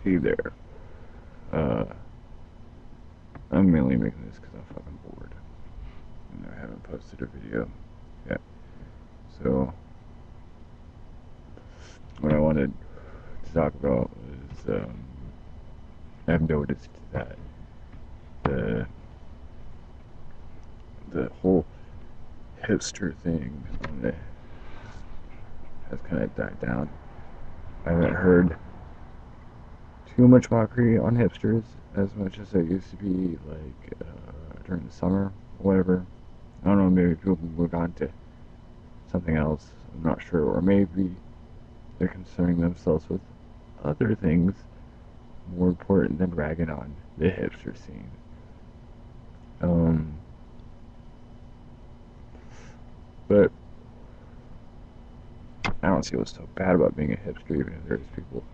Hey there. Uh, I'm mainly making this because I'm fucking bored. And I haven't posted a video yet. So, what I wanted to talk about was I've noticed that the the whole hipster thing has kind of died down. I haven't heard too much mockery on hipsters as much as there used to be, like during the summer, or whatever. I don't know, maybe people moved on to something else. I'm not sure, or maybe they're concerning themselves with other things more important than ragging on the hipster scene. Um, but I don't see what's so bad about being a hipster, even if there's people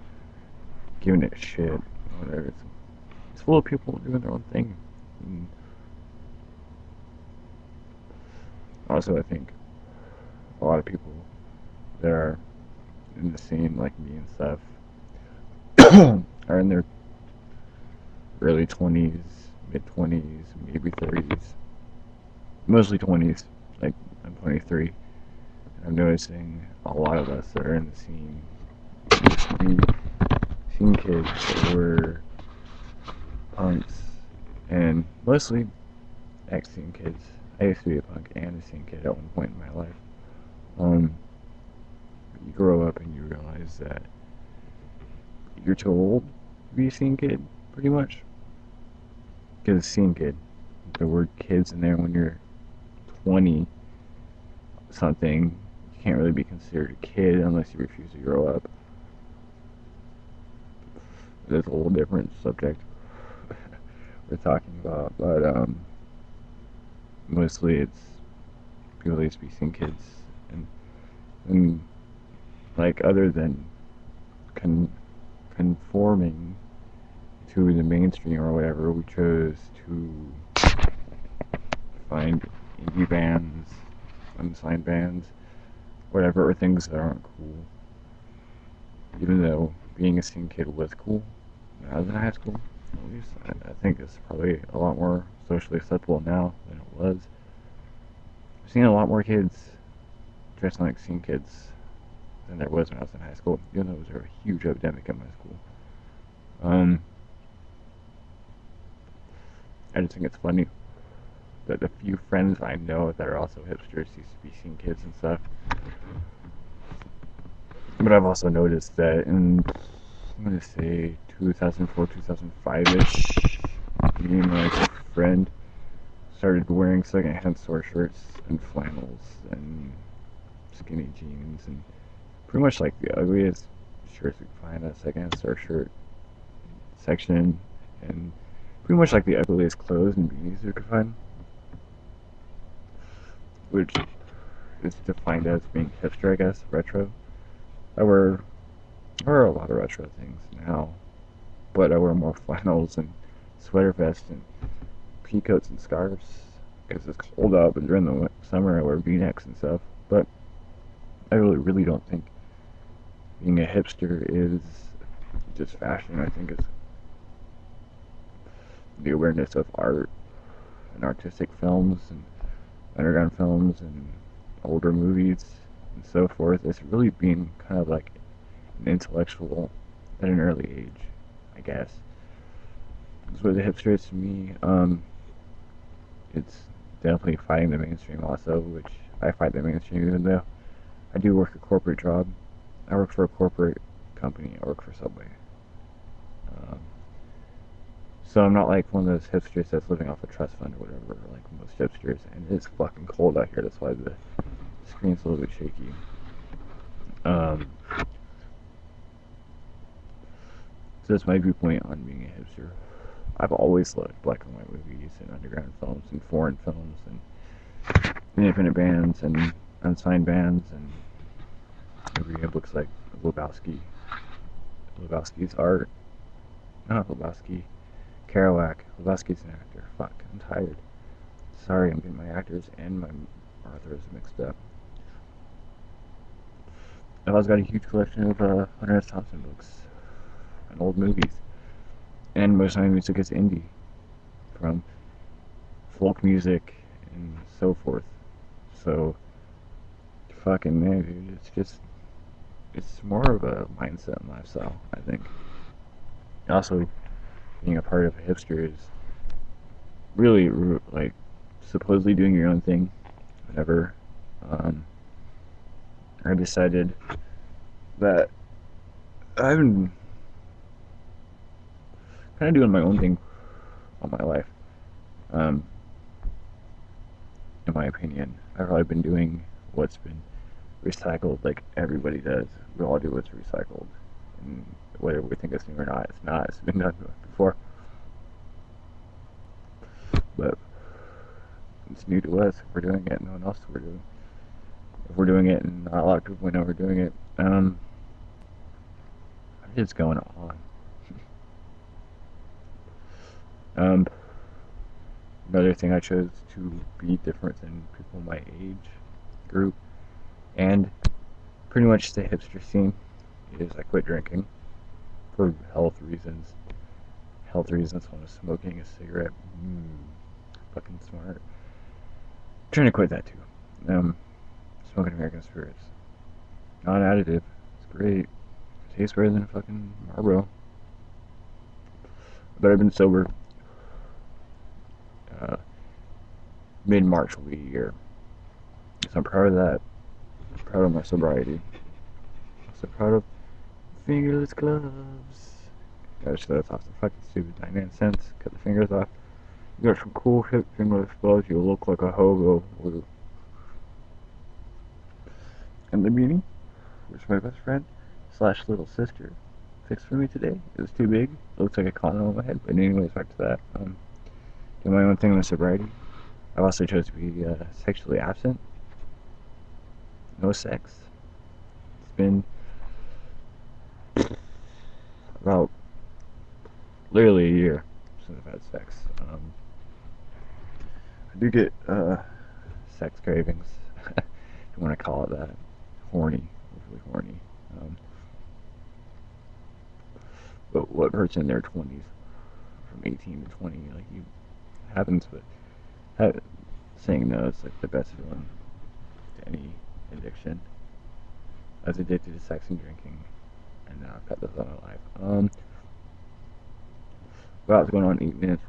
giving it shit. Whatever. It's full of people doing their own thing. And also, I think a lot of people that are in the scene, like me and stuff, are in their early 20s, mid 20s, maybe 30s, mostly 20s. Like, I'm 23. I'm noticing a lot of us that are in the scene used to be scene kids or punks, and mostly ex-scene kids. I used to be a punk and a scene kid at one point in my life. Um, you grow up and you realize that you're too old to be a scene kid, pretty much. Because scene kid, the word kid's in there when you're 20 something, you can't really be considered a kid unless you refuse to grow up. That's a whole different subject we're talking about, but mostly it's people used to be scene kids, and like other than con- conforming to the mainstream or whatever, we chose to find indie bands, unsigned bands, whatever, or things that aren't cool. Even though being a scene kid was cool when I was in high school, at least, I think it's probably a lot more socially acceptable now than it was. I've seen a lot more kids dressing like scene kids than there was when I was in high school, even though it was a huge epidemic in my school. Um, I just think it's funny that the few friends I know that are also hipsters used to be scene kids and stuff. But I've also noticed that in, I'm gonna say 2004, 2005-ish, me and my friend started wearing secondhand store shirts and flannels and skinny jeans and pretty much like the ugliest shirts we could find at a secondhand store shirt section, and pretty much like the ugliest clothes and beanies we could find, which is defined as being hipster, I guess, retro. I wear, I wear a lot of retro things now, but I wear more flannels and sweater vests and pea coats and scarves because it's cold out, but during the summer I wear v-necks and stuff. But I really don't think being a hipster is just fashion. I think it's the awareness of art and artistic films and underground films and older movies and so forth. It's really being kind of like an intellectual at an early age, I guess. That's what the hipster is to me. It's definitely fighting the mainstream also, which I fight the mainstream even though I do work a corporate job. I work for a corporate company. I work for Subway. Um, so I'm not like one of those hipsters that's living off a trust fund or whatever, like most hipsters. And it's fucking cold out here. That's why the screen's a little bit shaky. Um, so that's my viewpoint on being a hipster. I've always loved black and white movies and underground films and foreign films and independent bands and unsigned bands, and reading books like Lebowski's art. Not Lebowski. Kerouac. Lebowski's an actor. Fuck, I'm tired. Sorry, I'm getting my actors and my authors mixed up. I've also got a huge collection of Hunter S. Thompson books. and old movies. And most of my music is indie, from folk music and so forth. So, fucking man, dude, it's more of a mindset and lifestyle, I think. Also, being a part of a hipster is really, like, supposedly doing your own thing. Whenever um, I decided that I've been kind of doing my own thing all my life. Um, in my opinion, I've probably been doing what's been recycled, like everybody does. We all do what's recycled, and whether we think it's new or not, it's not. It's been done before, but it's new to us. If we're doing it, no one else we're doing. If we're doing it, and not a lot of people know we're doing it, it's going on. Another thing I chose to be different than people my age group and pretty much the hipster scene is I quit drinking for health reasons. Health reasons when I was smoking a cigarette. Fucking smart. I'm trying to quit that too. Smoking American Spirits. Non-additive. It's great. It tastes better than fucking Marlboro. But I've been sober. Mid-March will be a year. So I'm proud of that. I'm proud of my sobriety. I'm so proud of fingerless gloves. Gotta show that's off the fucking stupid 99 cents. Cut the fingers off. You got some cool hip fingerless gloves. You look like a hobo. And the beanie, which my best friend slash little sister fixed for me today. It was too big. It looks like a condom on my head. But anyways, back to that. Do my own thing with sobriety. I also chose to be sexually absent. No sex. It's been about literally a year since I've had sex. I do get sex cravings, if you want to call it that. Horny, really horny. But what hurts in their 20s, from 18 to 20, like you happens, but saying no is like the best feeling to any addiction. I was addicted to sex and drinking, and now I've got this out of my life. Wow, it's going on 8 minutes.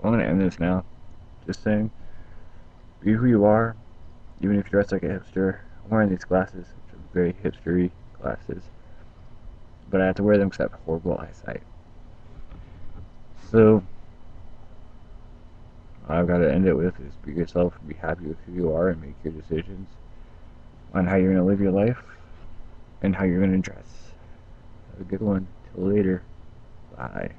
I'm gonna end this now. Just saying, be who you are, even if you dress like a hipster. I'm wearing these glasses, which are very hipstery glasses, but I have to wear them because I have horrible eyesight. So, I've got to end it with is be yourself, be happy with who you are, and make your decisions on how you're going to live your life and how you're going to dress. Have a good one. Till later. Bye.